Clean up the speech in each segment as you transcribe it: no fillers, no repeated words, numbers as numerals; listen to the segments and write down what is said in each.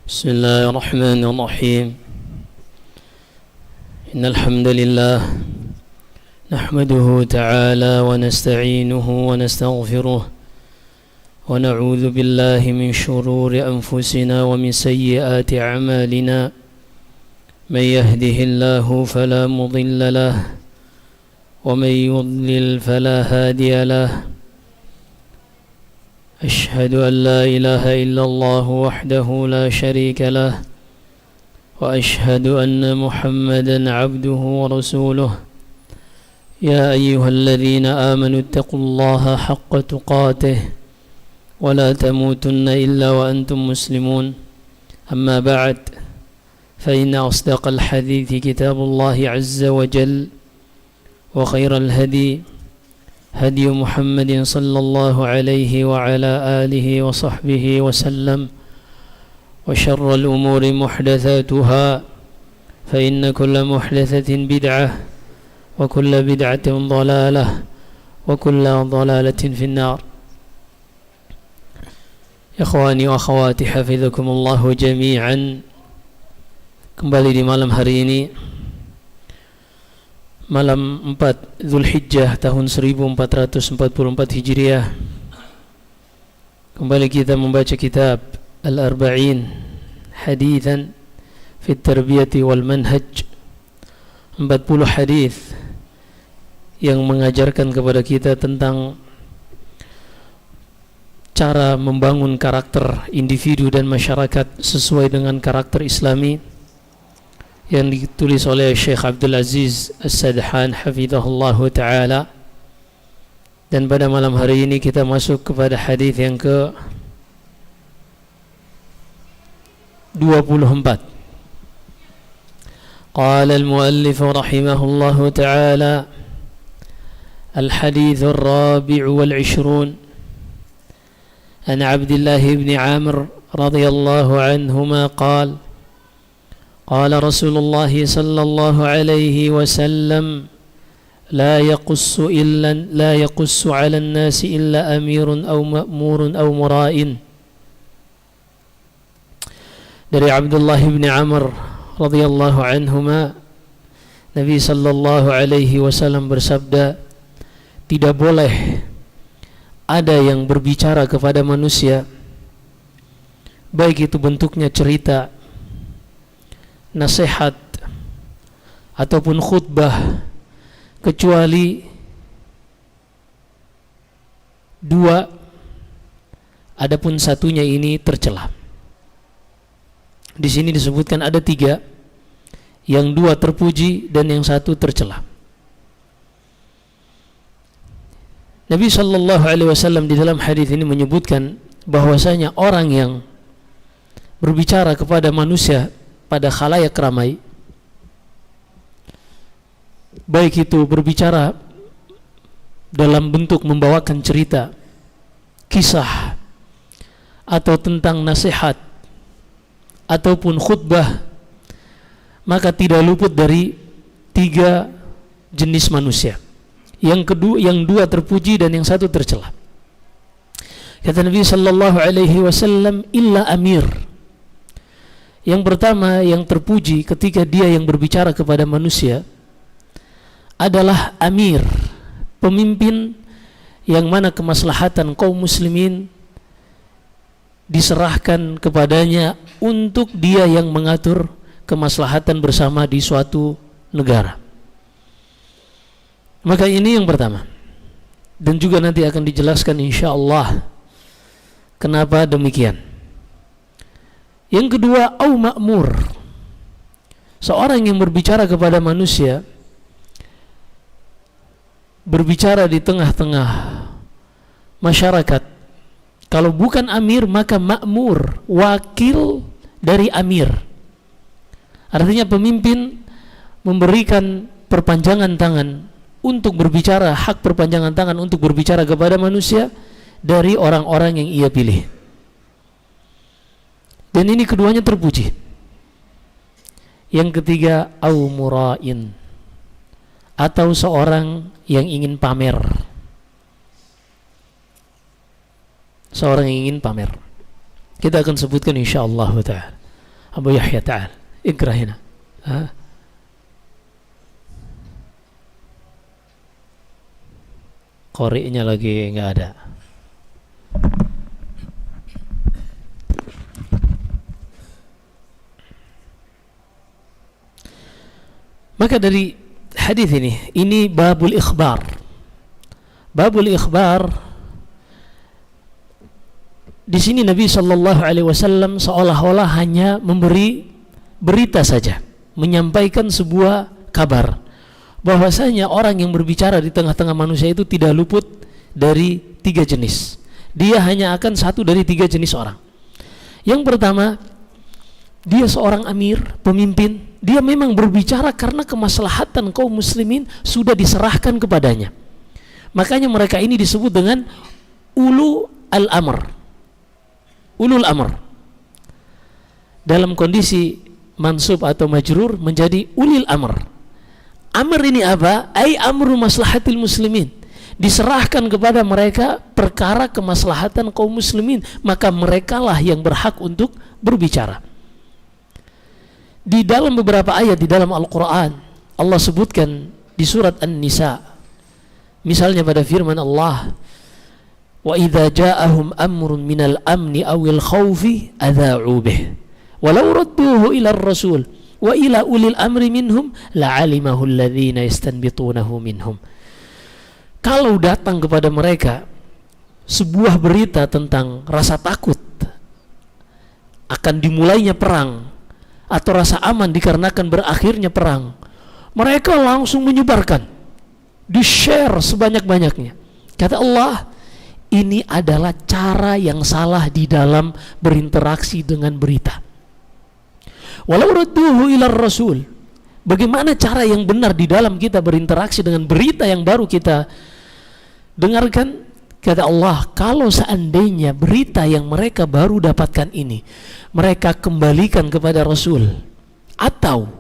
بسم الله الرحمن الرحيم إن الحمد لله نحمده تعالى ونستعينه ونستغفره ونعوذ بالله من شرور أنفسنا ومن سيئات أعمالنا من يهده الله فلا مضل له ومن يضلل فلا هادي له أشهد أن لا إله إلا الله وحده لا شريك له وأشهد أن محمدا عبده ورسوله يا أيها الذين آمنوا اتقوا الله حق تقاته ولا تموتن إلا وأنتم مسلمون أما بعد فإن أصدق الحديث كتاب الله عز وجل وخير الهدي هدي محمد صلى الله عليه وعلى آله وصحبه وسلم وشر الأمور محدثاتها فإن كل محدثة بدعة وكل بدعة ضلالة وكل ضلالة في النار. Ikhwani wa akhwati hafizakumullahu jami'an. Kembali di malam hari ini, malam 4 Zulhijjah tahun 1444 Hijriah, kembali kita membaca kitab Al-Arba'in Hadithan fi Tarbiyati wal Manhaj, 40 hadis yang mengajarkan kepada kita tentang cara membangun karakter individu dan masyarakat sesuai dengan karakter Islami, yang ditulis oleh Syekh Abdul Aziz As-Sadhan hafizahullahu ta'ala. Dan pada malam hari ini kita masuk kepada hadis yang ke 24. Qala al-muallif rahimahullahu ta'ala al-hadith ar-rabi' wal-'ishrun an Abdullah ibn Amr radhiyallahu anhuma qala قال رسول الله صلى الله عليه وسلم لا يقص على الناس إلا أمير أو مأمور أو مرائن. Dari Abdullah bin Amr radhiyallahu anhuma, Nabi sallallahu alaihi wasallam bersabda, tidak boleh ada yang berbicara kepada manusia, baik itu bentuknya cerita, nasihat ataupun khutbah, kecuali dua, adapun satunya ini tercela. Di sini disebutkan ada tiga, yang dua terpuji dan yang satu tercela. Nabi sallallahu alaihi wasallam di dalam hadis ini menyebutkan bahwasanya orang yang berbicara kepada manusia pada khalayak ramai, baik itu berbicara dalam bentuk membawakan cerita, kisah, atau tentang nasihat ataupun khutbah, maka tidak luput dari tiga jenis manusia. Yang dua terpuji dan yang satu tercela. Kata Nabi sallallahu alaihi wasallam, illa amir. Yang pertama, yang terpuji ketika dia yang berbicara kepada manusia adalah amir, pemimpin yang mana kemaslahatan kaum muslimin diserahkan kepadanya untuk dia yang mengatur kemaslahatan bersama di suatu negara. Maka ini yang pertama, dan juga nanti akan dijelaskan insyaallah kenapa demikian. Yang kedua, au ma'mur, seorang yang berbicara kepada manusia, berbicara di tengah-tengah masyarakat. Kalau bukan amir maka ma'mur, wakil dari amir. Artinya pemimpin memberikan perpanjangan tangan untuk berbicara, hak perpanjangan tangan untuk berbicara kepada manusia dari orang-orang yang ia pilih. Dan ini keduanya terpuji. Yang ketiga, au mura'in, atau seorang yang ingin pamer. Seorang yang ingin pamer. Kita akan sebutkan insyaallah ta'ala. Abu Yahya ta'al ikrah hina. Qori'nya lagi enggak ada. Maka dari hadis ini babul ikhbar. Babul ikhbar, di sini Nabi sallallahu alaihi wasallam seolah-olah hanya memberi berita saja, menyampaikan sebuah kabar bahwasanya orang yang berbicara di tengah-tengah manusia itu tidak luput dari 3 jenis. Dia hanya akan satu dari 3 jenis orang. Yang pertama, dia seorang amir, pemimpin. Dia memang berbicara karena kemaslahatan kaum muslimin sudah diserahkan kepadanya. Makanya mereka ini disebut dengan ulul amr. Ulul amr. Dalam kondisi mansub atau majrur menjadi ulil amr. Amr ini apa? Ai amru maslahatil muslimin. Diserahkan kepada mereka perkara kemaslahatan kaum muslimin, maka merekalah yang berhak untuk berbicara. Di dalam beberapa ayat di dalam Al-Quran, Allah sebutkan di surat An-Nisa, misalnya pada firman Allah, wa idza ja'ahum amrun minal amni awil khawfi adha'u bih walau radduhu ila ar-rasul wa ila ulil amri minhum la'alimahu alladhina yastanbitunahu minhum. Kalau datang kepada mereka sebuah berita tentang rasa takut akan dimulainya perang atau rasa aman dikarenakan berakhirnya perang, mereka langsung menyebarkan, di-share sebanyak-banyaknya. Kata Allah, ini adalah cara yang salah di dalam berinteraksi dengan berita. Walau radduhu ilar rasul, bagaimana cara yang benar di dalam kita berinteraksi dengan berita yang baru kita dengarkan? Kata Allah, kalau seandainya berita yang mereka baru dapatkan ini mereka kembalikan kepada Rasul atau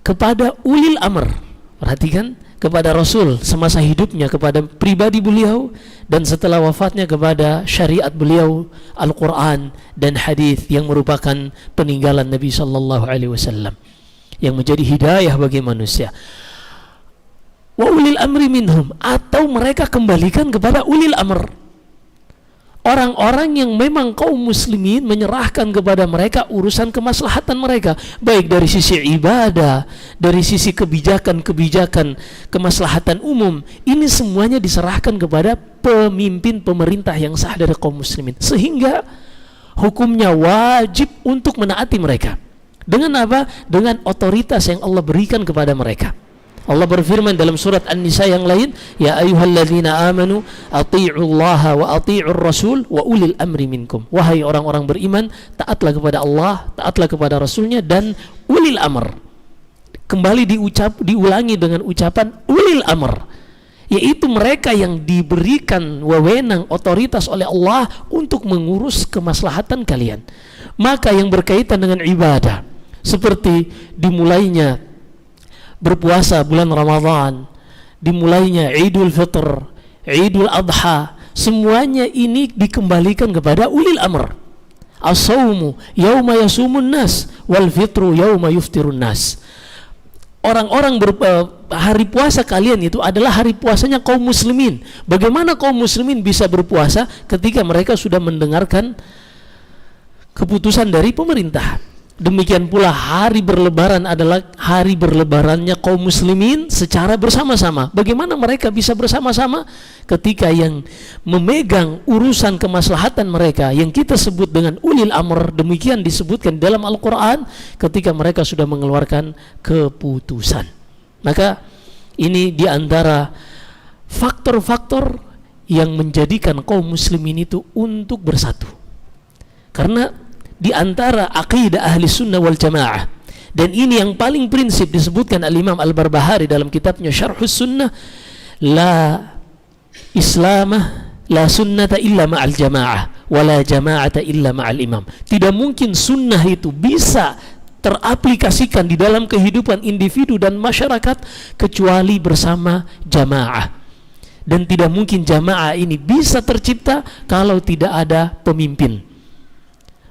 kepada ulil amr, perhatikan, kepada Rasul semasa hidupnya, kepada pribadi beliau, dan setelah wafatnya kepada syariat beliau, Al-Quran dan hadis yang merupakan peninggalan Nabi sallallahu alaihi wasallam yang menjadi hidayah bagi manusia. Wa ulil amri minhum, atau mereka kembalikan kepada ulil amr, orang-orang yang memang kaum muslimin menyerahkan kepada mereka urusan kemaslahatan mereka, baik dari sisi ibadah, dari sisi kebijakan-kebijakan kemaslahatan umum. Ini semuanya diserahkan kepada pemimpin pemerintah yang sah dari kaum muslimin, sehingga hukumnya wajib untuk menaati mereka. Dengan apa? Dengan otoritas yang Allah berikan kepada mereka. Allah berfirman dalam surat An-Nisa yang lain, ya ayyuhalladzina amanu athi'ullaha wa athi'ur rasul wa ulil amri minkum. Wahai orang-orang beriman, taatlah kepada Allah, taatlah kepada Rasulnya, dan ulil amr. Kembali diulangi dengan ucapan ulil amr, yaitu mereka yang diberikan wewenang otoritas oleh Allah untuk mengurus kemaslahatan kalian. Maka yang berkaitan dengan ibadah, seperti dimulainya berpuasa bulan Ramadan, dimulainya Idul Fitr, Idul Adha, semuanya ini dikembalikan kepada ulil amr. As-sawmu yauma yasumun nas wal fitru yauma yuftirun nas. Orang-orang hari puasa kalian itu adalah hari puasanya kaum muslimin. Bagaimana kaum muslimin bisa berpuasa ketika mereka sudah mendengarkan keputusan dari pemerintah? Demikian pula hari berlebaran adalah hari berlebarannya kaum muslimin secara bersama-sama. Bagaimana mereka bisa bersama-sama ketika yang memegang urusan kemaslahatan mereka yang kita sebut dengan ulil amr, demikian disebutkan dalam Al-Quran, ketika mereka sudah mengeluarkan keputusan. Maka ini diantara faktor-faktor yang menjadikan kaum muslimin itu untuk bersatu. Karena di antara aqidah ahli sunnah wal jamaah, dan ini yang paling prinsip disebutkan al-Imam Al-Barbahari dalam kitabnya Syarhus Sunnah, la islamah la sunnata illa ma'al jamaah wa la jama'ata illa ma'al imam. Tidak mungkin sunnah itu bisa teraplikasikan di dalam kehidupan individu dan masyarakat kecuali bersama jamaah, dan tidak mungkin jamaah ini bisa tercipta kalau tidak ada pemimpin.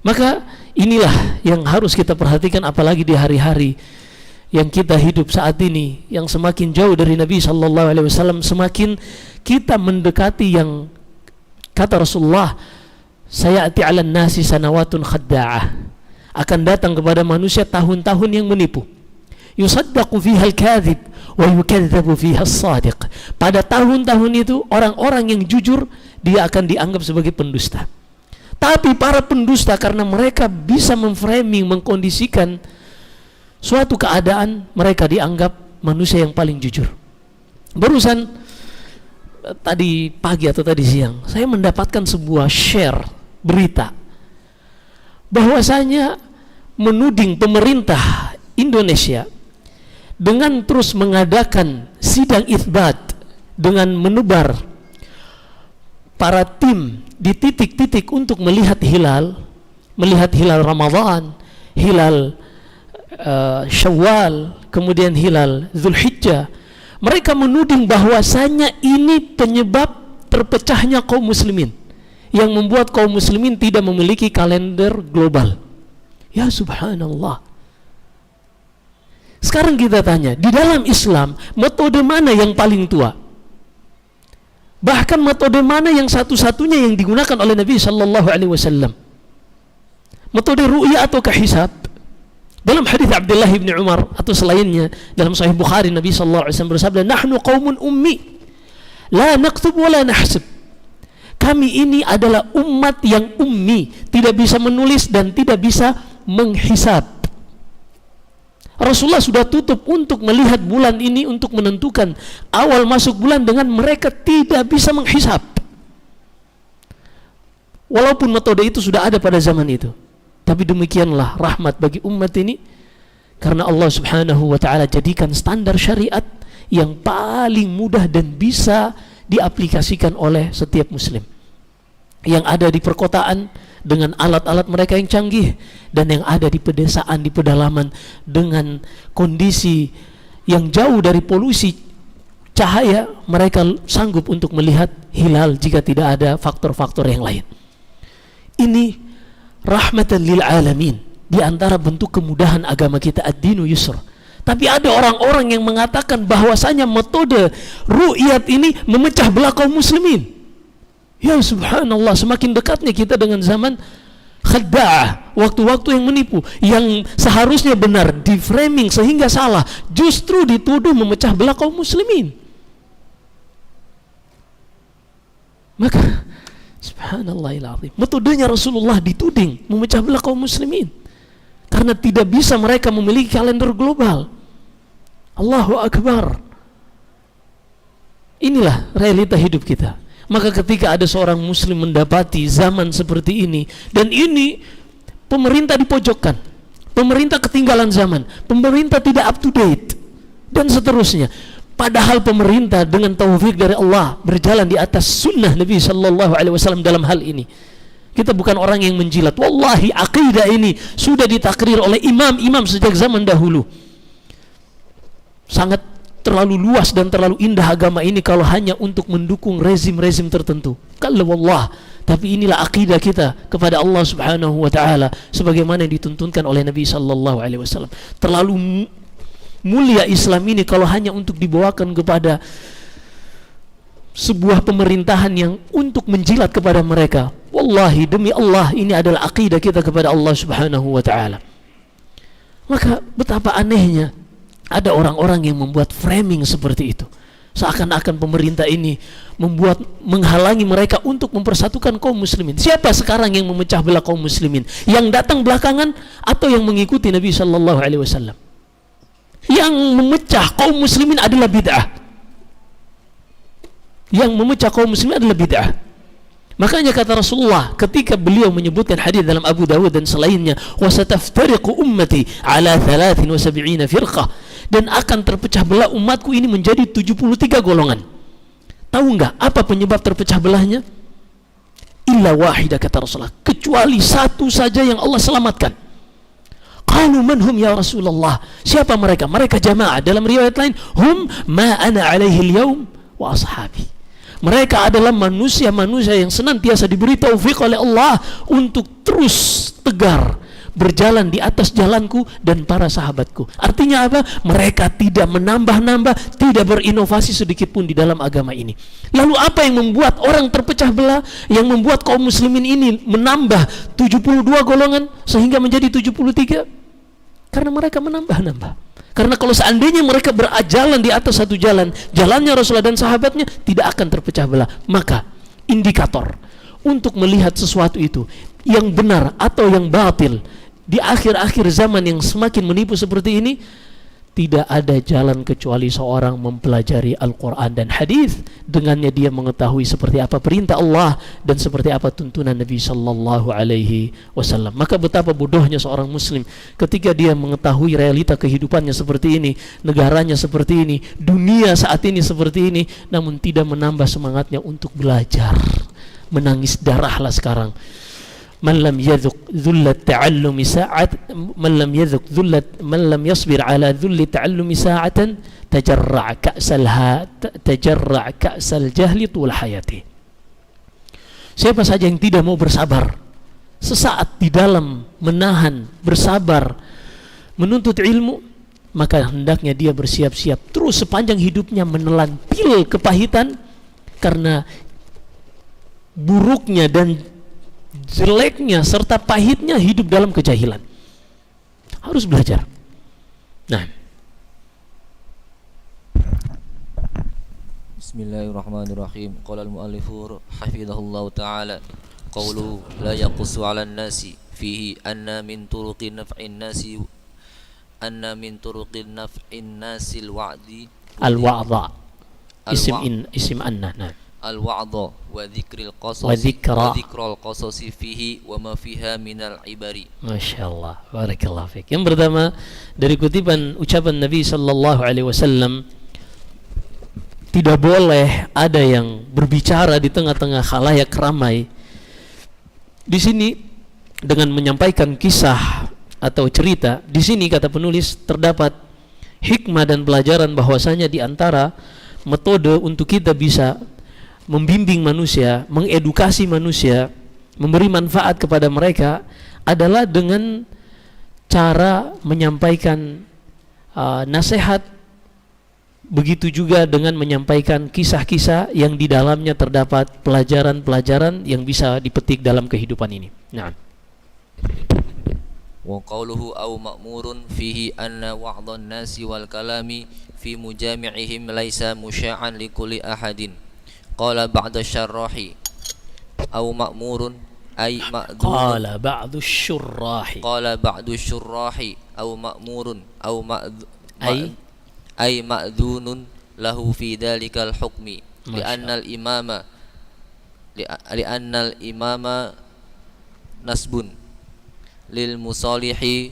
Maka inilah yang harus kita perhatikan, apalagi di hari-hari yang kita hidup saat ini, yang semakin jauh dari Nabi sallallahu alaihi wasallam, semakin kita mendekati yang kata Rasulullah, sayati 'alan nasi sanawatun khadda'ah, akan datang kepada manusia tahun-tahun yang menipu. Yusaddaqu fiha al-kadhib wa yukadzdzabu fiha as-sadiq. Pada tahun-tahun itu orang-orang yang jujur dia akan dianggap sebagai pendusta. Tapi para pendusta karena mereka bisa memframing, mengkondisikan suatu keadaan, mereka dianggap manusia yang paling jujur. Barusan tadi pagi atau tadi siang saya mendapatkan sebuah share berita bahwasanya menuding pemerintah Indonesia dengan terus mengadakan sidang itsbat dengan menebar para tim di titik-titik untuk melihat hilal Ramadan, hilal Syawal, kemudian hilal Zulhijjah. Mereka menuding bahwasanya ini penyebab terpecahnya kaum muslimin, yang membuat kaum muslimin tidak memiliki kalender global. Ya subhanallah. Sekarang kita tanya, di dalam Islam metode mana yang paling tua? Bahkan metode mana yang satu-satunya yang digunakan oleh Nabi sallallahu alaihi wasallam? Metode ru'yah atau hisab? Dalam hadis Abdullah bin Umar atau selainnya dalam Sahih Bukhari, Nabi sallallahu alaihi wasallam bersabda, "Nahnu qaumun ummi, la naktub wa la nahsib." Kami ini adalah umat yang ummi, tidak bisa menulis dan tidak bisa menghisab. Rasulullah sudah tutup untuk melihat bulan ini, untuk menentukan awal masuk bulan, dengan mereka tidak bisa menghisab. Walaupun metode itu sudah ada pada zaman itu. Tapi demikianlah rahmat bagi umat ini, karena Allah subhanahu wa ta'ala jadikan standar syariat yang paling mudah dan bisa diaplikasikan oleh setiap muslim, yang ada di perkotaan dengan alat-alat mereka yang canggih, dan yang ada di pedesaan, di pedalaman dengan kondisi yang jauh dari polusi cahaya, mereka sanggup untuk melihat hilal jika tidak ada faktor-faktor yang lain. Ini rahmatan lil alamin, di antara bentuk kemudahan agama kita, ad-dinu yusr. Tapi ada orang-orang yang mengatakan bahwasanya metode ru'yat ini memecah belah kaum muslimin. Ya subhanallah, semakin dekatnya kita dengan zaman khadda'ah, waktu-waktu yang menipu, yang seharusnya benar di framing sehingga salah, justru dituduh memecah belah kaum muslimin. Maka subhanallahil azim, metodenya Rasulullah dituding memecah belah kaum muslimin karena tidak bisa mereka memiliki kalender global. Allahu akbar. Inilah realita hidup kita. Maka ketika ada seorang muslim mendapati zaman seperti ini, dan ini pemerintah dipojokkan, pemerintah ketinggalan zaman, pemerintah tidak up to date, dan seterusnya, padahal pemerintah dengan taufik dari Allah berjalan di atas sunnah Nabi sallallahu alaihi wasallam dalam hal ini. Kita bukan orang yang menjilat. Wallahi akidah ini sudah ditakrir oleh imam-imam sejak zaman dahulu. Sangat terlalu luas dan terlalu indah agama ini kalau hanya untuk mendukung rezim-rezim tertentu. Kalau wallah, tapi inilah akidah kita kepada Allah Subhanahu wa taala sebagaimana yang dituntunkan oleh Nabi sallallahu alaihi wasallam. Terlalu mulia Islam ini kalau hanya untuk dibawakan kepada sebuah pemerintahan yang untuk menjilat kepada mereka. Wallahi, demi Allah, ini adalah akidah kita kepada Allah Subhanahu wa taala. Maka betapa anehnya ada orang-orang yang membuat framing seperti itu, seakan-akan pemerintah ini menghalangi mereka untuk mempersatukan kaum muslimin. Siapa sekarang yang memecah belah kaum muslimin? Yang datang belakangan atau yang mengikuti Nabi sallallahu alaihi wasallam? Yang memecah kaum muslimin adalah bid'ah. Yang memecah kaum muslimin adalah bid'ah. Makanya kata Rasulullah ketika beliau menyebutkan hadis dalam Abu Dawud dan selainnya, wasataftariqu ummati ala 73 firqah, dan akan terpecah belah umatku ini menjadi 73 golongan. Tahu enggak apa penyebab terpecah belahnya? Illa wahidah, kata Rasulullah, kecuali satu saja yang Allah selamatkan. Qalu man hum ya Rasulullah? Siapa mereka? Mereka jamaah. Dalam riwayat lain, hum ma ana alaihi al-yaum wa ashabi. Mereka adalah manusia-manusia yang senantiasa diberi taufik oleh Allah untuk terus tegar berjalan di atas jalanku dan para sahabatku. Artinya apa? Mereka tidak menambah-nambah, tidak berinovasi sedikit pun di dalam agama ini. Lalu apa yang membuat orang terpecah belah, yang membuat kaum muslimin ini menambah 72 golongan sehingga menjadi 73? Karena mereka menambah-nambah. Karena kalau seandainya mereka berjalan di atas satu jalan, jalannya Rasulullah dan sahabatnya, tidak akan terpecah belah. Maka indikator untuk melihat sesuatu itu yang benar atau yang batil di akhir-akhir zaman yang semakin menipu seperti ini, tidak ada jalan kecuali seorang mempelajari Al-Quran dan hadis. Dengannya dia mengetahui seperti apa perintah Allah dan seperti apa tuntunan Nabi Sallallahu Alaihi Wasallam. Maka betapa bodohnya seorang muslim ketika dia mengetahui realita kehidupannya seperti ini, negaranya seperti ini, dunia saat ini seperti ini, namun tidak menambah semangatnya untuk belajar. Menangis darahlah sekarang. Man lam yadhuq dhullat ta'allumi sa'at man lam yadhuq dhullat man lam yasbir ala dhulli ta'allumi sa'atan tajarra' ka'sal jahli tul hayati. Siapa saja yang tidak mau bersabar sesaat di dalam menahan, bersabar menuntut ilmu, maka hendaknya dia bersiap-siap terus sepanjang hidupnya menelan pil kepahitan karena buruknya dan jeleknya serta pahitnya hidup dalam kejahilan. Harus belajar. Nah, Bismillahirrahmanirrahim. Qala al-mu'allifu hafidhahullahu ta'ala qawlu la yaqussu 'ala an-nasi fihi anna min turuqin naf'in nasi al-wa'di al-wa'dha isim anna. Nah, al-wa'dha wa dzikril qasas fihi wa ma fiha minal ibari. Masyaallah, barakallahu fiik. Yang pertama dari kutipan ucapan Nabi sallallahu alaihi wasallam, tidak boleh ada yang berbicara di tengah-tengah khalayak ramai. Di sini dengan menyampaikan kisah atau cerita, di sini kata penulis terdapat hikmah dan pelajaran bahwasanya di antara metode untuk kita bisa membimbing manusia, mengedukasi manusia, memberi manfaat kepada mereka adalah dengan cara menyampaikan nasihat, begitu juga dengan menyampaikan kisah-kisah yang di dalamnya terdapat pelajaran-pelajaran yang bisa dipetik dalam kehidupan ini. Nah, wa qawluhu aw ma'murun fihi anna wa'dhan nasi wal kalami fi mujami'ihim laisa musya'an likulli ahadin. Qala ba'da syarrahi aw ma'murun ay ma'dhun. Qala ba'du syurrahi aw ma'murun aw ay ma'dhunun lahu fi dhalikal hukmi li'anna al-imama nasbun lil musalihi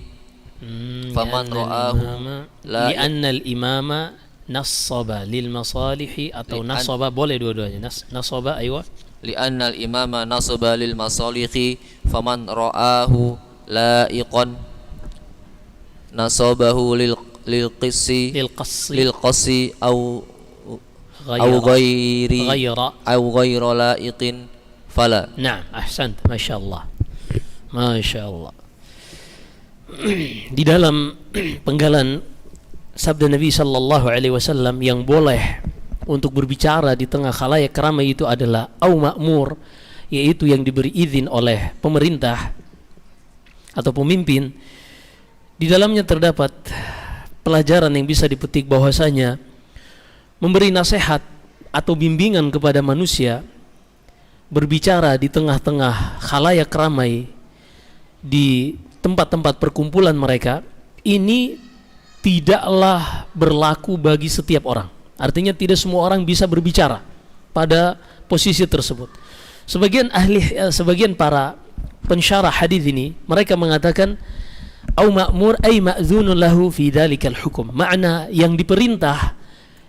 faman ra'ahu li'anna al-imama nasaba lil masalihi atau nasaba, boleh dua-duanya. Nasaba, aywa. Li'anna al-imama nasaba lil masalihi faman ra'ahu la'iqan nasabahu lil qassi au ghayra la'iqin fala. Nah, ahsant, masyaallah. Masyaallah. Di dalam penggalan sabda Nabi sallallahu alaihi wasallam yang boleh untuk berbicara di tengah khalayak ramai itu adalah au ma'mur, yaitu yang diberi izin oleh pemerintah atau pemimpin. Di dalamnya terdapat pelajaran yang bisa dipetik bahwasanya memberi nasihat atau bimbingan kepada manusia, berbicara di tengah-tengah khalayak ramai di tempat-tempat perkumpulan mereka, ini tidaklah berlaku bagi setiap orang. Artinya tidak semua orang bisa berbicara pada posisi tersebut. Sebagian para pensyarah hadis ini mereka mengatakan au ma'mur ay ma'dzunun lahu fi dzalikal hukum. Makna yang diperintah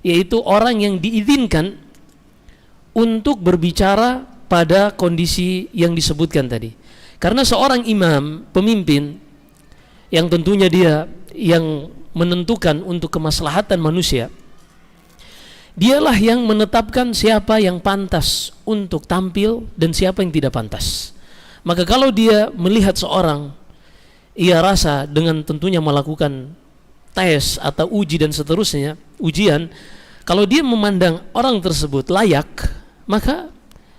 yaitu orang yang diizinkan untuk berbicara pada kondisi yang disebutkan tadi. Karena seorang imam, pemimpin yang tentunya dia yang menentukan untuk kemaslahatan manusia, dialah yang menetapkan siapa yang pantas untuk tampil dan siapa yang tidak pantas. Maka kalau dia melihat seorang ia rasa dengan tentunya melakukan tes atau uji dan seterusnya, ujian, kalau dia memandang orang tersebut layak, maka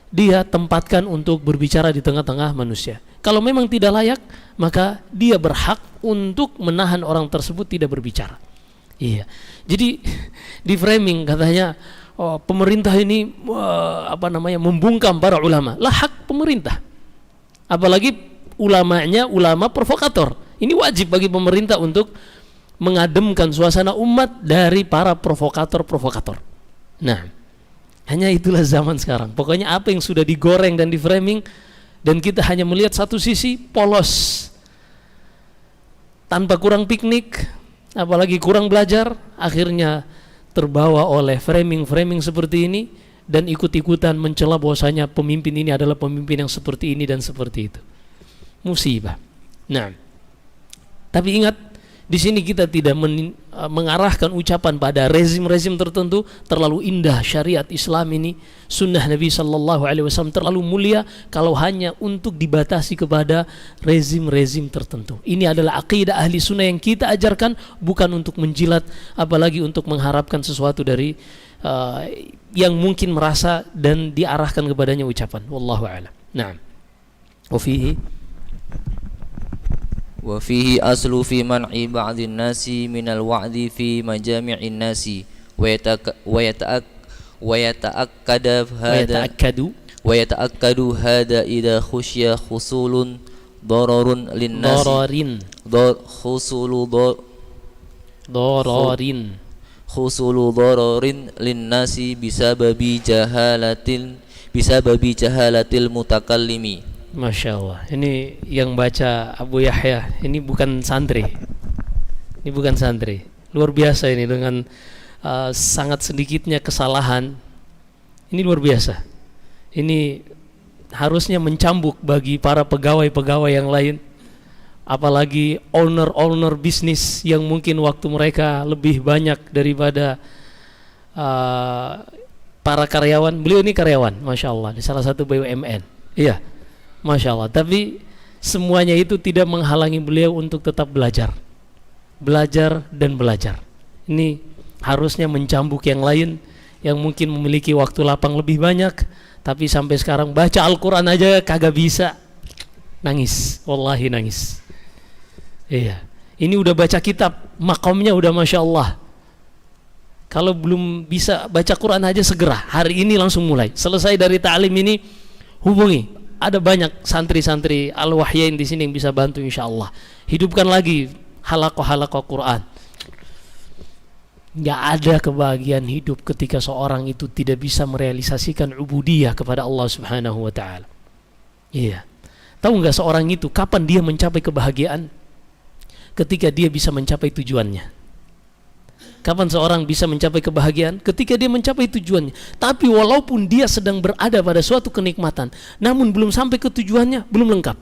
dia tempatkan untuk berbicara di tengah-tengah manusia. Kalau memang tidak layak, maka dia berhak untuk menahan orang tersebut tidak berbicara. Iya. Jadi di framing katanya, oh, pemerintah ini membungkam para ulama. Lah hak pemerintah. Apalagi ulamanya ulama provokator. Ini wajib bagi pemerintah untuk mengademkan suasana umat dari para provokator-provokator. Nah, hanya itulah zaman sekarang. Pokoknya apa yang sudah digoreng dan di framing dan kita hanya melihat satu sisi polos, tanpa kurang piknik, apalagi kurang belajar, akhirnya terbawa oleh framing-framing seperti ini dan ikut-ikutan mencela bahwasanya pemimpin ini adalah pemimpin yang seperti ini dan seperti itu. Musibah. Nah, tapi ingat, di sini kita tidak mengarahkan ucapan pada rezim-rezim tertentu. Terlalu indah syariat Islam ini, sunnah Nabi sallallahu alaihi wasallam terlalu mulia kalau hanya untuk dibatasi kepada rezim-rezim tertentu. Ini adalah akidah ahli sunnah yang kita ajarkan, bukan untuk menjilat, apalagi untuk mengharapkan sesuatu dari yang mungkin merasa dan diarahkan kepadanya ucapan. Wallahu a'lam. Nah, وفيه أصل في منع بعض الناس من الوعد في مجامع الناس ويتأكد هذا إذا خشي حصول ضرر للناس حصول ضرر للناس بسبب جهالة المتكلم. Masya Allah. Ini yang baca Abu Yahya, ini bukan santri. Ini bukan santri. Luar biasa ini dengan sangat sedikitnya kesalahan. Ini luar biasa. Ini harusnya mencambuk bagi para pegawai-pegawai yang lain. Apalagi owner bisnis yang mungkin waktu mereka lebih banyak daripada para karyawan. Beliau ini karyawan, Masya Allah, di salah satu BUMN. Iya, Masya Allah. Tapi semuanya itu tidak menghalangi beliau untuk tetap belajar dan belajar. Ini harusnya mencambuk yang lain yang mungkin memiliki waktu lapang lebih banyak, tapi sampai sekarang baca Al-Quran aja kagak bisa. Nangis, wallahi nangis. Iya, ini udah baca kitab, makomnya udah Masya Allah. Kalau belum bisa baca Quran aja segera, hari ini langsung mulai. Selesai dari ta'lim ini, hubungi. Ada banyak santri-santri Al-Wahyain di sini yang bisa bantu insyaallah. Hidupkan lagi halaqah-halaqah Quran. Enggak ada kebahagiaan hidup ketika seorang itu tidak bisa merealisasikan ubudiyah kepada Allah Subhanahu wa taala. Iya. Tahu enggak seorang itu kapan dia mencapai kebahagiaan? Ketika dia bisa mencapai tujuannya. Kapan seorang bisa mencapai kebahagiaan? Ketika dia mencapai tujuannya. Tapi walaupun dia sedang berada pada suatu kenikmatan, namun belum sampai ke tujuannya, belum lengkap.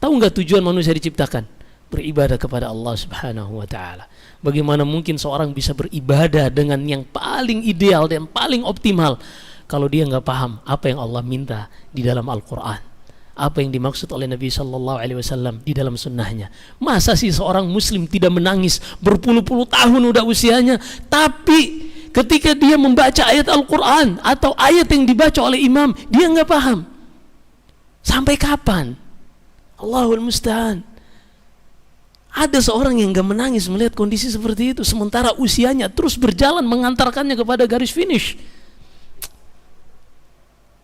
Tahu enggak tujuan manusia diciptakan? Beribadah kepada Allah Subhanahu wa taala. Bagaimana mungkin seorang bisa beribadah dengan yang paling ideal dan paling optimal kalau dia enggak paham apa yang Allah minta di dalam Al-Qur'an? Apa yang dimaksud oleh Nabi sallallahu alaihi wasallam di dalam sunnahnya? Masa sih seorang muslim tidak menangis berpuluh-puluh tahun udah usianya, tapi ketika dia membaca ayat Al-Quran atau ayat yang dibaca oleh imam, dia nggak paham. Sampai kapan? Allahul musta'an. Ada seorang yang nggak menangis melihat kondisi seperti itu, sementara usianya terus berjalan mengantarkannya kepada garis finish.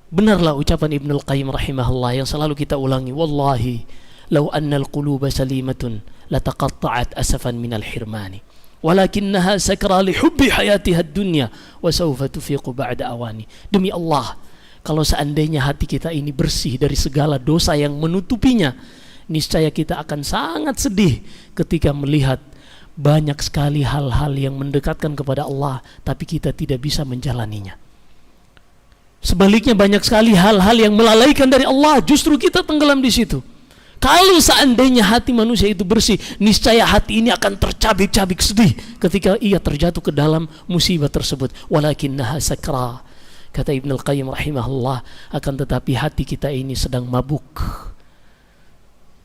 Benarlah ucapan Ibnul Qayyim rahimahullah yang selalu kita ulangi, wallahi law annal quluba salimatun lataqatta'at asafan minal hirmani walakinnaha sakra li hubbi hayatiha ad-dunya wa sawfa tufiqu ba'da awani. Demi Allah, kalau seandainya hati kita ini bersih dari segala dosa yang menutupinya, niscaya kita akan sangat sedih ketika melihat banyak sekali hal-hal yang mendekatkan kepada Allah tapi kita tidak bisa menjalaninya. Sebaliknya banyak sekali hal-hal yang melalaikan dari Allah, justru kita tenggelam di situ. Kalau seandainya hati manusia itu bersih, niscaya hati ini akan tercabik-cabik sedih ketika ia terjatuh ke dalam musibah tersebut. Walakinnaha sakra, kata Ibnul Qayyim rahimahullah, akan tetapi hati kita ini sedang mabuk,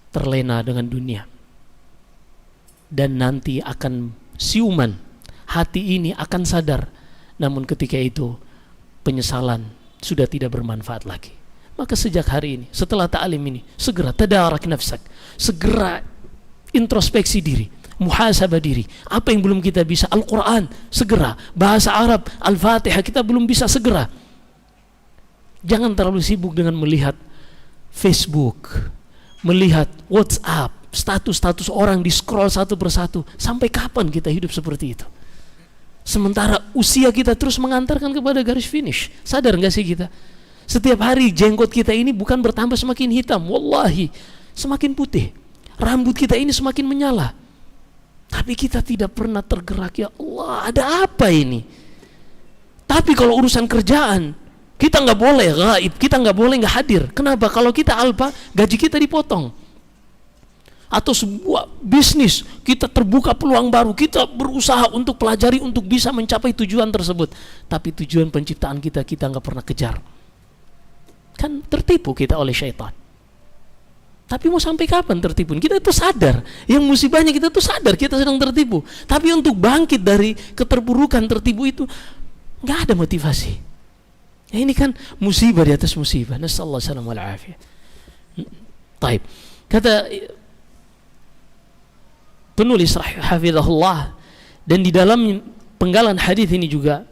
terlena dengan dunia. dan nanti akan siuman, hati ini akan sadar, namun ketika itu penyesalan sudah tidak bermanfaat lagi. Maka sejak hari ini, setelah ta'lim ini, segera tadarak nafsak, segera introspeksi diri, muhasabah diri. Apa yang belum kita bisa? Al-Quran, segera. Bahasa Arab, Al-Fatihah, kita belum bisa, segera. Jangan terlalu sibuk dengan melihat Facebook, melihat WhatsApp, status-status orang di scroll satu persatu. Sampai kapan kita hidup seperti itu? Sementara usia kita terus mengantarkan kepada garis finish. Sadar gak sih kita? Setiap hari jenggot kita ini bukan bertambah semakin hitam, wallahi semakin putih. Rambut kita ini semakin menyala. Tapi kita tidak pernah tergerak, ya Allah, ada apa ini? Tapi kalau urusan kerjaan, kita nggak boleh gaib, kita nggak boleh nggak hadir. Kenapa? Kalau kita alpa, gaji kita dipotong. Atau sebuah bisnis, kita terbuka peluang baru, kita berusaha untuk pelajari untuk bisa mencapai tujuan tersebut. Tapi tujuan penciptaan kita nggak pernah kejar. Kan tertipu kita oleh syaitan. Tapi mau sampai kapan tertipu? Kita itu sadar, yang musibahnya kita itu sadar kita sedang tertipu. Tapi untuk bangkit dari keterpurukan tertipu itu nggak ada motivasi. Ya ini kan musibah di atas musibah. Nasallahu alaihi wasallam wal afiyah. Taib. Kata penulis hafizahullah, dan di dalam penggalan hadis ini juga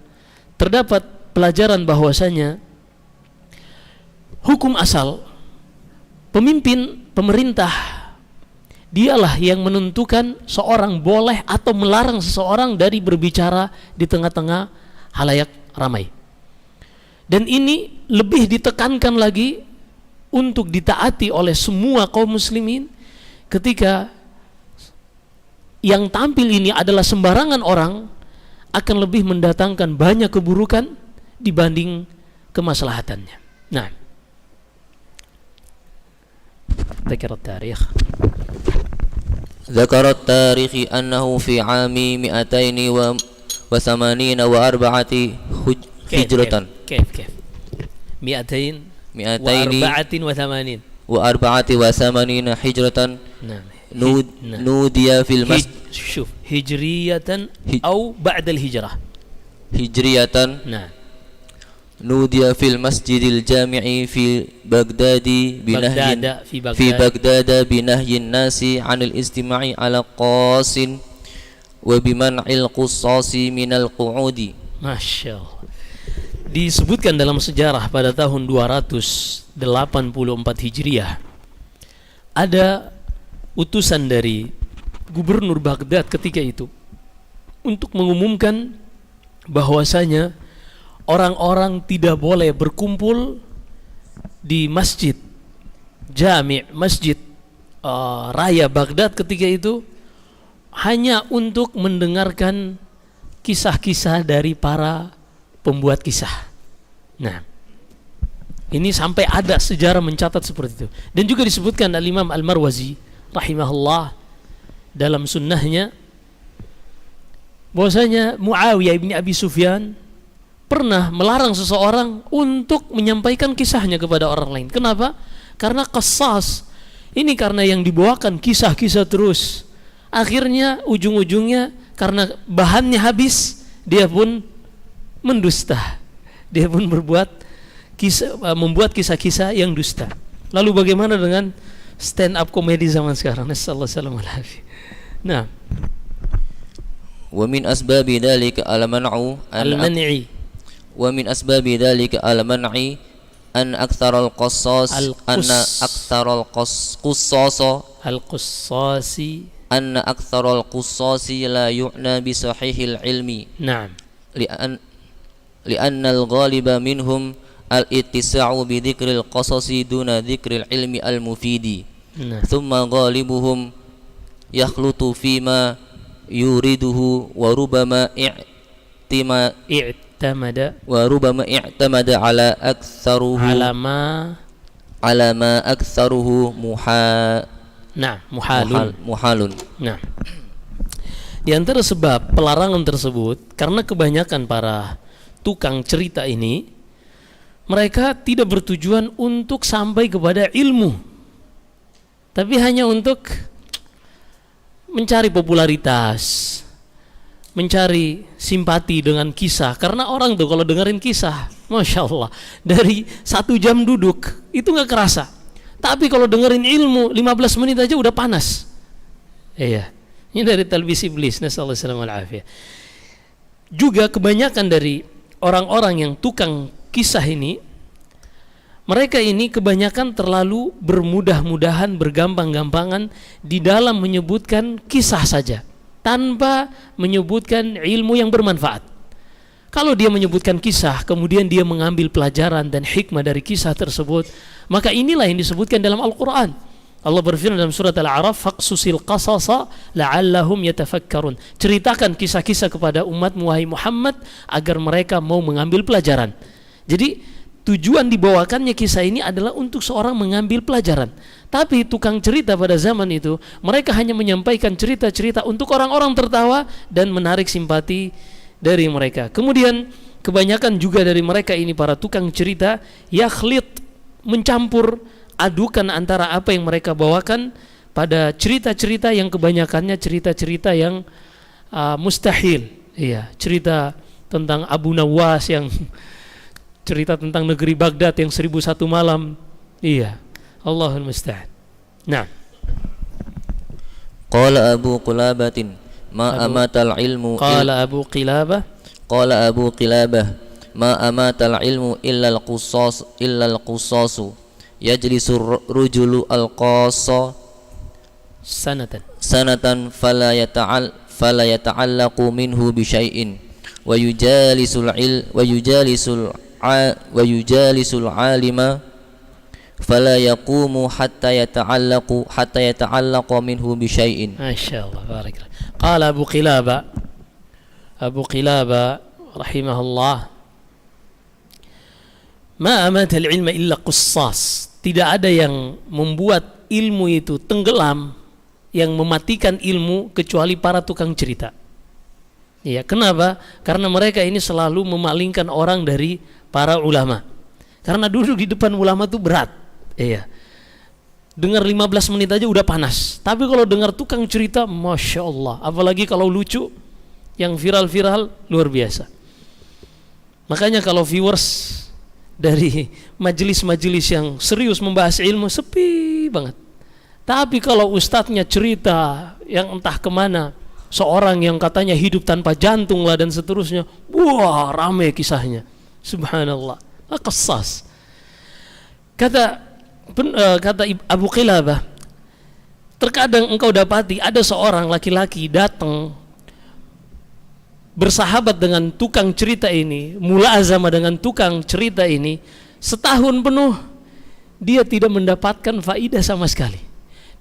terdapat pelajaran bahwasanya hukum asal pemimpin pemerintah dialah yang menentukan seorang boleh atau melarang seseorang dari berbicara di tengah-tengah halayak ramai. Dan ini lebih ditekankan lagi untuk ditaati oleh semua kaum muslimin ketika yang tampil ini adalah sembarangan orang, akan lebih mendatangkan banyak keburukan dibanding kemaslahatannya. Nah, ذكر التاريخ ذكر التاريخ أنه في عام 288 هجرة كيف 284 هجرة نودي في المسجد شوف هجرية أو بعد الهجرة هجرية نعم نودي في المسجد الجامع في بغداد بنهي الناس عن الاستماع على قاص وبمنع القصاص من القعود. Masya Allah. Disebutkan dalam sejarah pada tahun 284 Hijriah ada utusan dari gubernur Baghdad ketika itu untuk mengumumkan bahwasanya orang-orang tidak boleh berkumpul di masjid Jami', masjid raya Baghdad ketika itu, hanya untuk mendengarkan kisah-kisah dari para pembuat kisah. Nah, ini sampai ada sejarah mencatat seperti itu. Dan juga disebutkan Al-Imam Al-Marwazi rahimahullah dalam sunnahnya bahwasanya Muawiyah ibn Abi Sufyan pernah melarang seseorang untuk menyampaikan kisahnya kepada orang lain. Kenapa? Karena qissas ini, karena yang dibawakan kisah-kisah terus, akhirnya ujung-ujungnya karena bahannya habis, dia pun mendusta, dia pun membuat kisah-kisah yang dusta. Lalu bagaimana dengan stand up comedy zaman sekarang? Nasallallahu alaihi wasallam. Nah, wa min asbabi dzalika al-man'u ومن أسباب ذلك المنع أن أكثر القصاص لا يعنى بصحيح العلم. نعم. لأن الغالب منهم الاتساع بذكر القصص دون ذكر العلم المفيد. نعم. ثم غالبهم يخلط فيما يريده وربما اعتمد على ما أكثره محال. Nah, di antara sebab pelarangan tersebut karena kebanyakan para tukang cerita ini, mereka tidak bertujuan untuk sampai kepada ilmu, tapi hanya untuk mencari popularitas, mencari simpati dengan kisah. Karena orang tuh kalau dengerin kisah, Masya Allah, dari 1 jam duduk itu gak kerasa. Tapi kalau dengerin ilmu 15 menit aja udah panas. Iya, ini dari talbis iblis. Nasallahu alaihi wasallam. Juga kebanyakan dari orang-orang yang tukang kisah ini, mereka ini kebanyakan terlalu bermudah-mudahan, bergampang-gampangan di dalam menyebutkan kisah saja, tanpa menyebutkan ilmu yang bermanfaat. Kalau dia menyebutkan kisah, kemudian dia mengambil pelajaran dan hikmah dari kisah tersebut, maka inilah yang disebutkan dalam Al-Quran. Allah berfirman dalam surat Al-A'raf, faqsusil qasasa la'allahum yatafakkarun. Ceritakan kisah-kisah kepada umatmu wahai Muhammad agar mereka mau mengambil pelajaran. Jadi tujuan dibawakannya kisah ini adalah untuk seorang mengambil pelajaran. Tapi tukang cerita pada zaman itu, mereka hanya menyampaikan cerita-cerita untuk orang-orang tertawa dan menarik simpati dari mereka. Kemudian kebanyakan juga dari mereka ini, para tukang cerita, yakhlit, mencampur adukan antara apa yang mereka bawakan pada cerita-cerita yang kebanyakannya cerita-cerita yang mustahil. Iya, cerita tentang Abu Nawas, yang cerita tentang negeri Baghdad yang 1001 malam. Iya, Allahul musta'an. Nah, Qala Abu Qilabatin ma amatal ilmu qala Abu Qilabah, Qala Abu Qilabah ma amatal ilmu illa al-qusasu yajlisu rujulu al-qasa sanatan fala yata'allaqu minhu bi syai'in wa yujalisul alima fala yaqumu hatta yata'allaqu minhu bi syai'in. masyaallah, barakallah. Qala Abu Qilabah rahimahullah, ma amata al-ilma illa qussas. Tidak ada yang membuat ilmu itu tenggelam, yang mematikan ilmu, kecuali para tukang cerita. Ya, kenapa? Karena mereka ini selalu memalingkan orang dari para ulama. Karena duduk di depan ulama itu berat. Iya. Dengar 15 menit aja udah panas. Tapi kalau dengar tukang cerita, Masya Allah, apalagi kalau lucu, yang viral-viral, luar biasa. Makanya kalau viewers dari majelis-majelis yang serius membahas ilmu, sepi banget. Tapi kalau ustadznya cerita yang entah kemana, seorang yang katanya hidup tanpa jantung lah dan seterusnya, wah, ramai kisahnya. Subhanallah, qissas. Kata Abu Qilabah, terkadang engkau dapati ada seorang laki-laki datang bersahabat dengan tukang cerita ini, mulazamah dengan tukang cerita ini, setahun penuh dia tidak mendapatkan faidah sama sekali.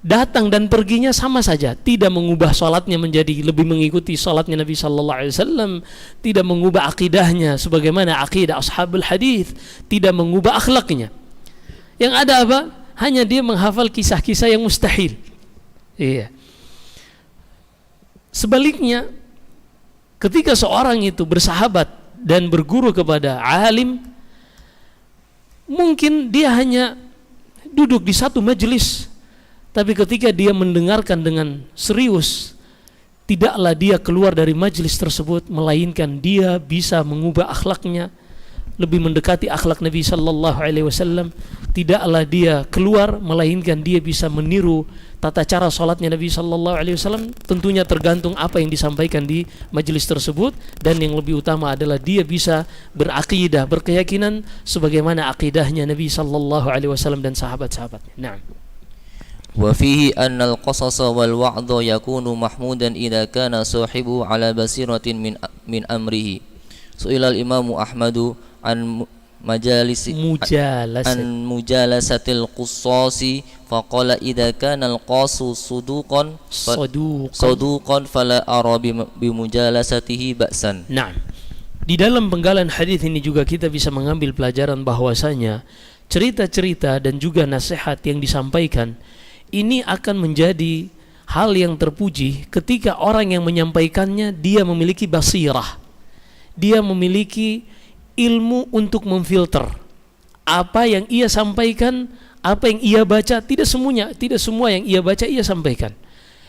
Datang dan perginya sama saja, tidak mengubah salatnya menjadi lebih mengikuti salatnya Nabi sallallahu alaihi wasallam, tidak mengubah akidahnya sebagaimana akidah ashabul hadis, tidak mengubah akhlaknya. Yang ada apa? Hanya dia menghafal kisah-kisah yang mustahil. Iya. Sebaliknya, ketika seorang itu bersahabat dan berguru kepada alim, mungkin dia hanya duduk di satu majelis, tapi ketika dia mendengarkan dengan serius, tidaklah dia keluar dari majelis tersebut melainkan dia bisa mengubah akhlaknya, lebih mendekati akhlak Nabi sallallahu alaihi wasallam. Tidaklah dia keluar melainkan dia bisa meniru tata cara salatnya Nabi sallallahu alaihi wasallam. Tentunya tergantung apa yang disampaikan di majelis tersebut, dan yang lebih utama adalah dia bisa berakidah, berkeyakinan sebagaimana akidahnya Nabi sallallahu alaihi wasallam dan sahabat-sahabatnya. Naam. Wa fihi anna al-qasasa wal wa'dha yakunu mahmudan idza kana sahibu ala basiratin min amrihi. Su'ila al-Imam Ahmadu an mujalasatil qussasi faqala idza kana al-qassu saduqan fala ara bi mujalasatihi ba'san. Naam. Di dalam penggalan hadis ini juga kita bisa mengambil pelajaran bahwasanya cerita-cerita dan juga nasihat yang disampaikan ini akan menjadi hal yang terpuji ketika orang yang menyampaikannya dia memiliki basirah. Dia memiliki ilmu untuk memfilter apa yang ia sampaikan, apa yang ia baca. Tidak semua yang ia baca ia sampaikan.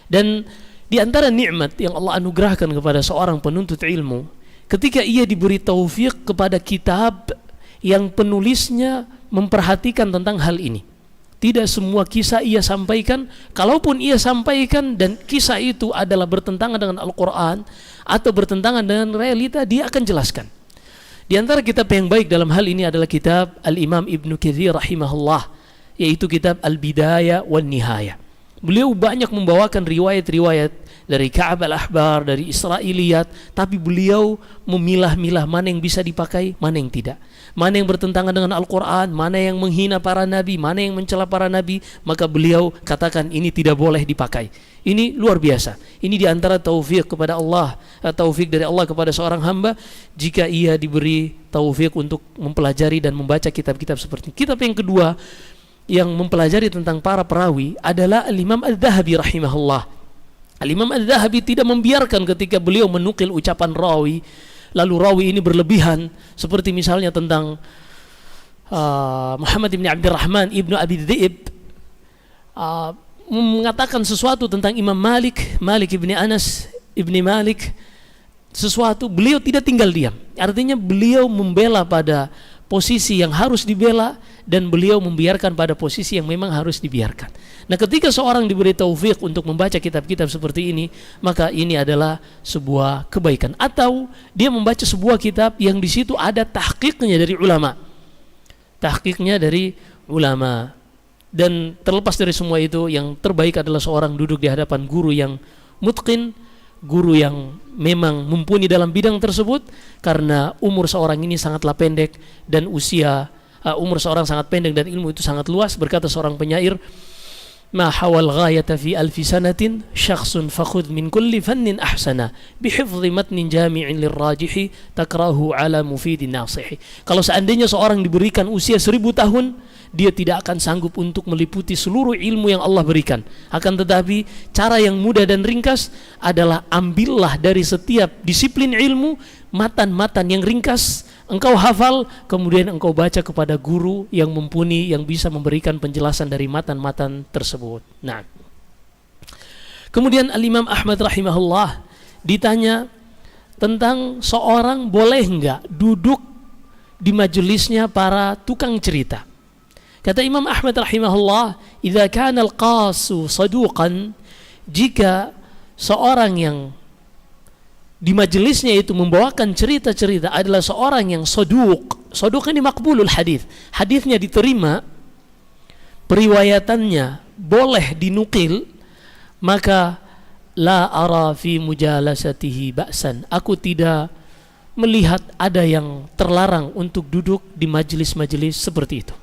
Dan Di antara nikmat yang Allah anugerahkan kepada seorang penuntut ilmu, ketika ia diberi taufik kepada kitab yang penulisnya memperhatikan tentang hal ini. Tidak semua kisah ia sampaikan, kalaupun ia sampaikan dan kisah itu adalah bertentangan dengan Al-Quran atau bertentangan dengan realita, dia akan jelaskan. Di antara kitab yang baik dalam hal ini adalah kitab Al-Imam Ibnu Katsir rahimahullah, yaitu kitab Al-Bidayah wan Nihayah. Beliau banyak membawakan riwayat-riwayat dari Ka'ab al-Ahbar, dari Israiliyat, tapi beliau memilah-milah mana yang bisa dipakai, mana yang tidak. Mana yang bertentangan dengan Al-Quran, mana yang menghina para nabi, mana yang mencela para nabi, maka beliau katakan ini tidak boleh dipakai. Ini luar biasa. Ini diantara taufik kepada Allah, taufik dari Allah kepada seorang hamba jika ia diberi taufik untuk mempelajari dan membaca kitab-kitab seperti ini. Kitab yang kedua yang mempelajari tentang para perawi adalah Al-Imam Al-Dhahabi rahimahullah. Al-Imam Al-Dhahabi tidak membiarkan ketika beliau menukil ucapan rawi, lalu rawi ini berlebihan, seperti misalnya tentang Muhammad ibn Abdurrahman ibnu Abi Dhi'ib, mengatakan sesuatu tentang Imam Malik, Malik ibn Anas ibn Malik, sesuatu, beliau tidak tinggal diam. Artinya beliau membela pada posisi yang harus dibela dan beliau membiarkan pada posisi yang memang harus dibiarkan. Nah, ketika seorang diberi taufik untuk membaca kitab-kitab seperti ini, maka ini adalah sebuah kebaikan. Atau dia membaca sebuah kitab yang di situ ada tahqiqnya dari ulama. Tahqiqnya dari ulama. Dan terlepas dari semua itu, yang terbaik adalah seorang duduk di hadapan guru yang mutqin, guru yang memang mumpuni dalam bidang tersebut, karena umur seorang ini sangatlah pendek dan umur seorang sangat pendek dan ilmu itu sangat luas. Berkata seorang penyair, ma hawal ghayata fi alfi sanatin syakhsun fakhudh min kulli fannin ahsana bihifdhi matnin jami'in lirrajihi takrahu ala mufidin nasihi. Kalau seandainya seorang diberikan usia 1000 tahun, dia tidak akan sanggup untuk meliputi seluruh ilmu yang Allah berikan. Akan tetapi cara yang mudah dan ringkas adalah ambillah dari setiap disiplin ilmu matan-matan yang ringkas, engkau hafal, kemudian engkau baca kepada guru yang mumpuni yang bisa memberikan penjelasan dari matan-matan tersebut. Nah, kemudian Al-Imam Ahmad rahimahullah ditanya tentang seorang boleh enggak duduk di majelisnya para tukang cerita. Kata Imam Ahmad rahimahullah, idza kana al-qasu saduqan, jika seorang yang di majelisnya itu membawakan cerita-cerita adalah seorang yang saduq. Saduq ini maqbulul hadis. Hadisnya diterima, periwayatannya boleh dinukil, maka la ara fi mujalasatihi ba'san. Aku tidak melihat ada yang terlarang untuk duduk di majelis-majelis seperti itu.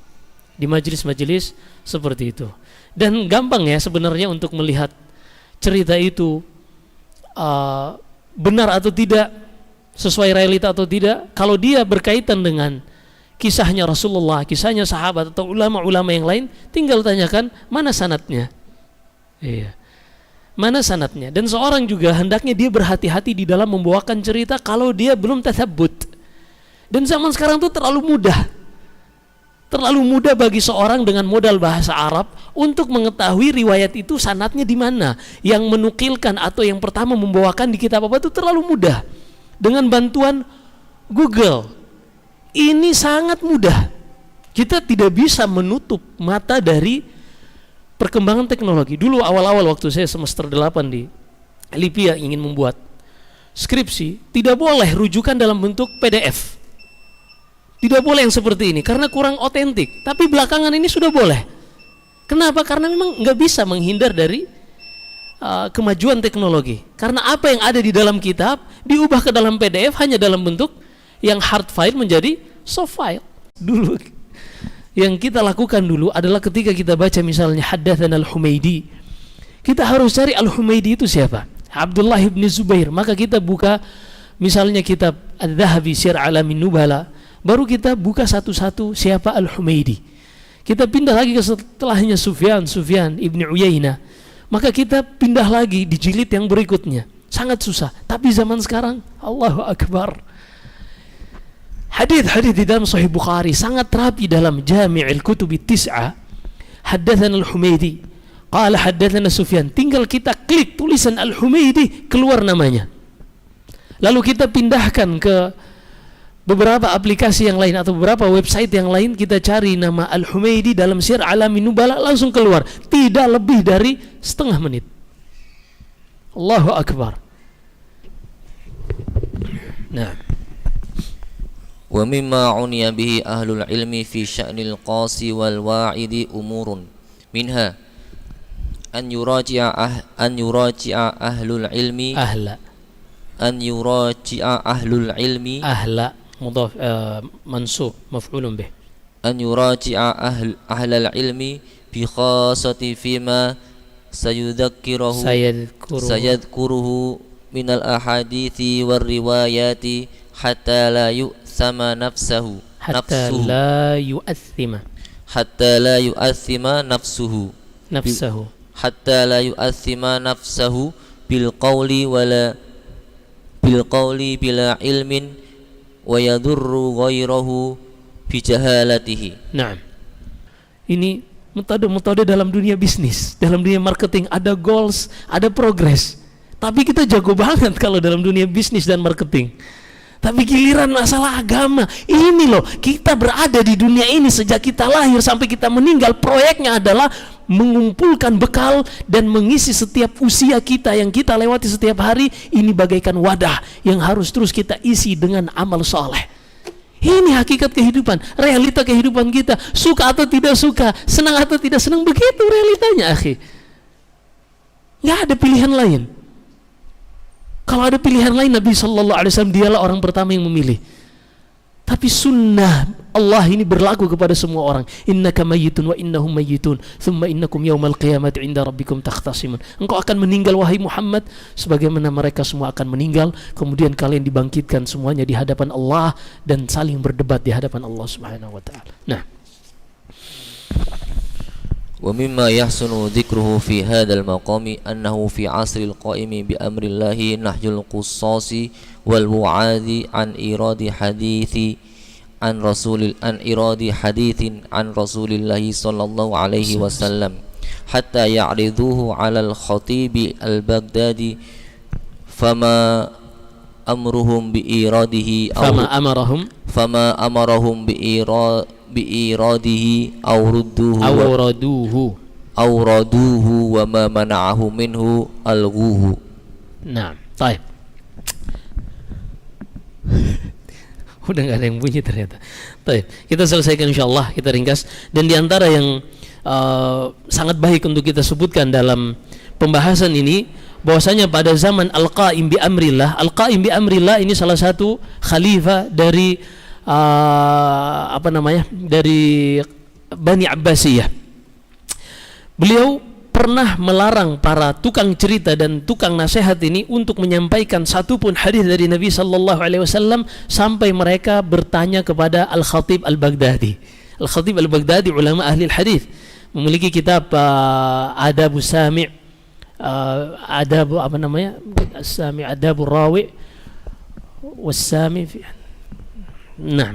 Di majelis-majelis seperti itu. Dan gampang ya sebenarnya untuk melihat cerita itu benar atau tidak, sesuai realita atau tidak. Kalau dia berkaitan dengan kisahnya Rasulullah, kisahnya sahabat atau ulama-ulama yang lain, tinggal tanyakan mana sanadnya. Iya. Mana sanadnya. Dan seorang juga hendaknya dia berhati-hati di dalam membawakan cerita kalau dia belum tathabbut. Dan zaman sekarang itu terlalu mudah bagi seorang dengan modal bahasa Arab untuk mengetahui riwayat itu sanadnya di mana. Yang menukilkan atau yang pertama membawakan di kitab apa itu terlalu mudah. Dengan bantuan Google ini sangat mudah. Kita tidak bisa menutup mata dari perkembangan teknologi. Dulu awal-awal waktu saya semester 8 di Lipia ingin membuat skripsi, tidak boleh rujukan dalam bentuk PDF. Tidak boleh yang seperti ini karena kurang otentik. Tapi belakangan ini sudah boleh. Kenapa? Karena memang nggak bisa menghindar dari kemajuan teknologi. Karena apa yang ada di dalam kitab diubah ke dalam PDF hanya dalam bentuk yang hard file menjadi soft file. Dulu yang kita lakukan dulu adalah ketika kita baca misalnya Haddatsana Al-Humaidi, kita harus cari Al-Humaidi itu siapa? Abdullah bin Zubair. Maka kita buka misalnya kitab Al-Dhahabi Syiar Alamin Nubala, baru kita buka satu-satu siapa Al-Humaidi. Kita pindah lagi ke setelahnya Sufyan Ibn Uyainah. Maka kita pindah lagi di jilid yang berikutnya. Sangat susah. Tapi zaman sekarang, Allahu Akbar, hadis-hadis di dalam Sahih Bukhari sangat rapi dalam Jami'il Kutubi Tis'ah. Haddatsana Al-Humaidi Qala haddatsana Sufyan, tinggal kita klik tulisan Al-Humaidi, keluar namanya. Lalu kita pindahkan ke beberapa aplikasi yang lain atau beberapa website yang lain, kita cari nama Al-Humaidi dalam Syiar A'lamin Nubala, langsung keluar, tidak lebih dari setengah menit. Allahu Akbar. Nah, wa mimma uniya bihi ahlul ilmi fi sya'nil qasi wal wa'idi umurun minha an yuraji'a ahlul ilmi mudhaf mansub maf'ulun bih, an yuraji'a ahlal ilmi bi khassati fima sayadhkuruhu minal ahadithi war riwayati hatta la yu'thima nafsuhu hatta la yu'thima nafsuhu bil qawli bila ilmin wa yadurru ghayrahu bi jahalatihi. Nah, ini metode dalam dunia bisnis, dalam dunia marketing, ada goals, ada progress. Tapi kita jago banget kalau dalam dunia bisnis dan marketing. Tapi giliran masalah agama, ini loh, kita berada di dunia ini sejak kita lahir sampai kita meninggal, proyeknya adalah mengumpulkan bekal dan mengisi setiap usia kita yang kita lewati setiap hari. Ini bagaikan wadah yang harus terus kita isi dengan amal soleh. Ini hakikat kehidupan, realita kehidupan kita. Suka atau tidak suka, senang atau tidak senang, begitu realitanya, akhi. Nggak ada pilihan lain. Kalau ada pilihan lain, Nabi SAW dialah orang pertama yang memilih. Tapi sunnah Allah ini berlaku kepada semua orang. Innaka mayyitun wa innahum mayyitun, thumma innakum yawmal qiyamati inda rabbikum takhtasimun. Engkau akan meninggal wahai Muhammad, sebagaimana mereka semua akan meninggal. Kemudian kalian dibangkitkan semuanya di hadapan Allah dan saling berdebat di hadapan Allah Subhanahu wa taala. Nah, wa mimma yahsunu dzikruhu fi hadzal maqami annahu fi 'asril qa'imi bi amrillahi nahjul qussasi wal mu'adhi an iradi hadithin an rasulillahi sallallahu alaihi wasallam hatta ya'riduhu 'ala al-khatib al-Baghdadi fama amruhum bi iradihi fama amarahum bi iradihi aw raduhu wa ma mana'ahu minhu alghuhu. Nah, baik. Udah nggak ada yang bunyi ternyata. Baik, kita selesaikan insyaallah, kita ringkas. Dan diantara yang sangat baik untuk kita sebutkan dalam pembahasan ini, bahwasanya pada zaman Al-Qa'im bi Amrillah, Al-Qa'im bi Amrillah ini salah satu khalifah dari dari Bani Abbasiyah. Beliau pernah melarang para tukang cerita dan tukang nasihat ini untuk menyampaikan satu pun hadis dari Nabi sallallahu alaihi wasallam sampai mereka bertanya kepada Al-Khatib Al-Baghdadi. Al-Khatib Al-Baghdadi ulama ahli hadis, memiliki kitab Adabus Sami', As-Sami' Adabur Rawi was-Sami' Nah,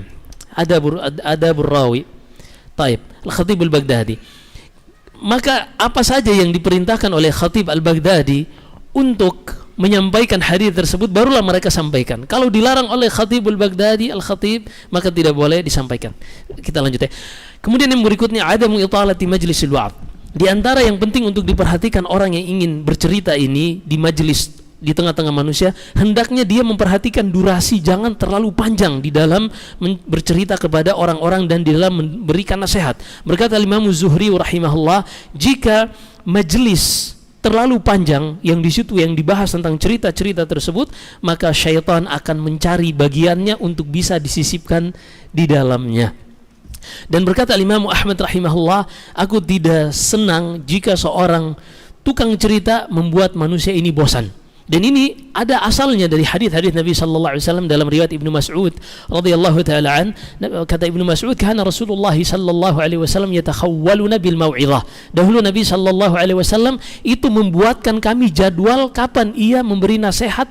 Adabur Rawi. Taib, Al-Khatib Al-Baghdadi. Maka apa saja yang diperintahkan oleh Khatib Al-Baghdadi untuk menyampaikan hadis tersebut barulah mereka sampaikan. Kalau dilarang oleh Khatib Al-Baghdadi, Al-Khatib, maka tidak boleh disampaikan. Kita lanjut ya. Kemudian yang berikutnya, adamu italati majlisil wa'ad. Di antara yang penting untuk diperhatikan orang yang ingin bercerita ini di majelis di tengah-tengah manusia, hendaknya dia memperhatikan durasi, jangan terlalu panjang di dalam bercerita kepada orang-orang dan di dalam memberikan nasihat. Berkata Imam Zuhri rahimahullah, jika majelis terlalu panjang yang di situ yang dibahas tentang cerita-cerita tersebut, maka syaitan akan mencari bagiannya untuk bisa disisipkan di dalamnya. Dan berkata Imam Ahmad rahimahullah, aku tidak senang jika seorang tukang cerita membuat manusia ini bosan. Dan ini ada asalnya dari hadis-hadis Nabi sallallahu alaihi wasallam dalam riwayat Ibnu Mas'ud radhiyallahu taala an. Kata Ibnu Mas'ud, kana Rasulullah sallallahu alaihi wasallam yatakhawwaluna bil mau'izah. Dahulu Nabi sallallahu alaihi wasallam itu membuatkan kami jadwal kapan ia memberi nasihat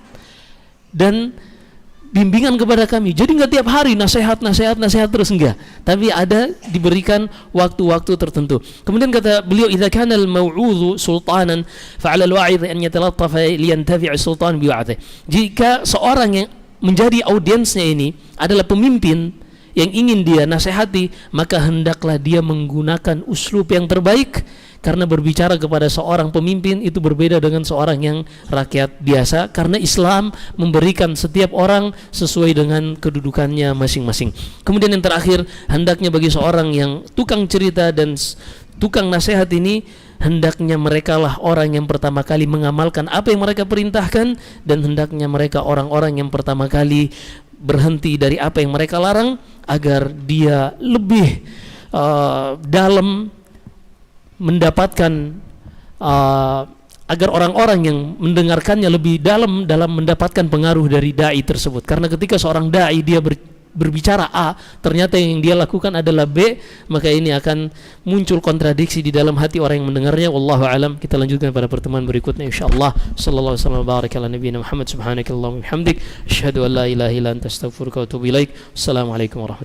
dan bimbingan kepada kami. Jadi nggak tiap hari nasihat terus, enggak. Tapi ada diberikan waktu-waktu tertentu. Kemudian kata beliau, "Idza kana al-mau'udhu sultanan, fa'ala al-wa'idh an yatalattafa liyantafi'a sultan biwa'dih." Jika seorang yang menjadi audiensnya ini adalah pemimpin yang ingin dia nasihati, maka hendaklah dia menggunakan uslub yang terbaik, karena berbicara kepada seorang pemimpin itu berbeda dengan seorang yang rakyat biasa, karena Islam memberikan setiap orang sesuai dengan kedudukannya masing-masing. Kemudian yang terakhir, hendaknya bagi seorang yang tukang cerita dan tukang nasihat ini, hendaknya mereka lah orang yang pertama kali mengamalkan apa yang mereka perintahkan, dan hendaknya mereka orang-orang yang pertama kali berhenti dari apa yang mereka larang, agar dia lebih dalam mendapatkan agar orang-orang yang mendengarkannya lebih dalam mendapatkan pengaruh dari dai tersebut. Karena ketika seorang dai dia berbicara A, ternyata yang dia lakukan adalah B, maka ini akan muncul kontradiksi di dalam hati orang yang mendengarnya. Wallahu alam. Kita lanjutkan pada pertemuan berikutnya insyaallah. Sallallahu alaihi wasallam baraka ala nabiyina Muhammad subhanakallahumma wa bihamdik asyhadu an la ilaha illa anta astaghfiruka wa atubu ilaik. Assalamualaikum warahmatullahi